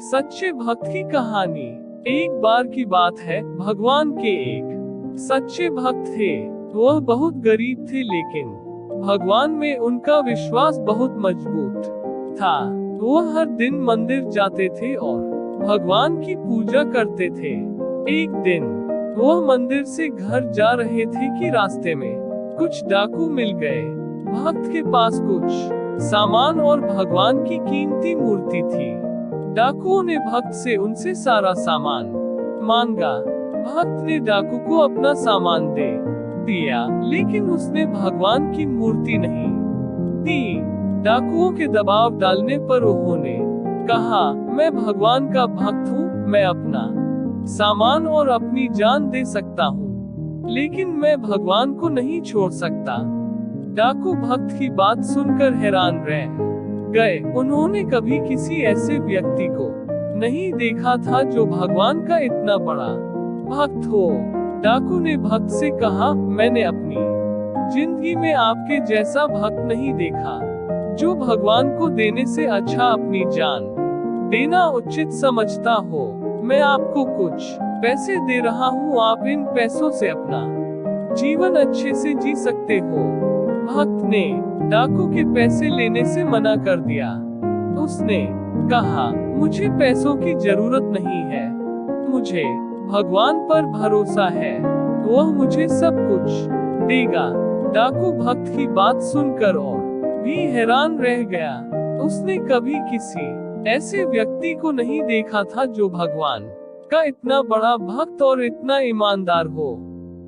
सच्चे भक्त की कहानी। एक बार की बात है, भगवान के एक सच्चे भक्त थे। वह बहुत गरीब थे, लेकिन भगवान में उनका विश्वास बहुत मजबूत था। वह हर दिन मंदिर जाते थे और भगवान की पूजा करते थे। एक दिन वह मंदिर से घर जा रहे थे कि रास्ते में कुछ डाकू मिल गए। भक्त के पास कुछ सामान और भगवान की कीमती मूर्ति थी। डाकुओं ने भक्त से उनसे सारा सामान मांगा। भक्त ने डाकू को अपना सामान दे दिया, लेकिन उसने भगवान की मूर्ति नहीं दी। डाकुओं के दबाव डालने पर उन्होंने कहा, मैं भगवान का भक्त हूँ, मैं अपना सामान और अपनी जान दे सकता हूँ, लेकिन मैं भगवान को नहीं छोड़ सकता। डाकू भक्त की बात सुनकर हैरान रह गए। उन्होंने कभी किसी ऐसे व्यक्ति को नहीं देखा था जो भगवान का इतना बड़ा भक्त हो। डाकू ने भक्त से कहा, मैंने अपनी जिंदगी में आपके जैसा भक्त नहीं देखा, जो भगवान को देने से अच्छा अपनी जान देना उचित समझता हो। मैं आपको कुछ पैसे दे रहा हूँ, आप इन पैसों से अपना जीवन अच्छे से जी सकते हो। भक्त ने डाकू के पैसे लेने से मना कर दिया। उसने कहा, मुझे पैसों की जरूरत नहीं है, मुझे भगवान पर भरोसा है, वह मुझे सब कुछ देगा। डाकू भक्त की बात सुनकर और भी हैरान रह गया। उसने कभी किसी ऐसे व्यक्ति को नहीं देखा था जो भगवान का इतना बड़ा भक्त और इतना ईमानदार हो।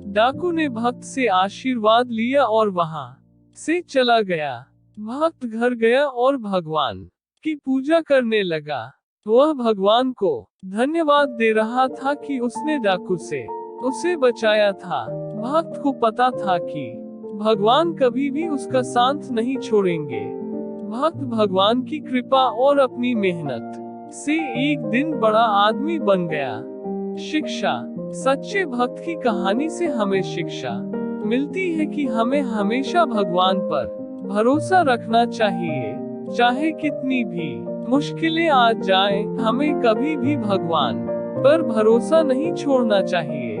डाकू ने भक्त से आशीर्वाद लिया और वहां से चला गया। भक्त घर गया और भगवान की पूजा करने लगा। वह भगवान को धन्यवाद दे रहा था कि उसने डाकू से उसे बचाया था। भक्त को पता था कि भगवान कभी भी उसका साथ नहीं छोड़ेंगे। भक्त भगवान की कृपा और अपनी मेहनत से एक दिन बड़ा आदमी बन गया। शिक्षा। सच्चे भक्त की कहानी से हमें शिक्षा मिलती है कि हमें हमेशा भगवान पर भरोसा रखना चाहिए। चाहे कितनी भी मुश्किलें आ जाएं, हमें कभी भी भगवान पर भरोसा नहीं छोड़ना चाहिए।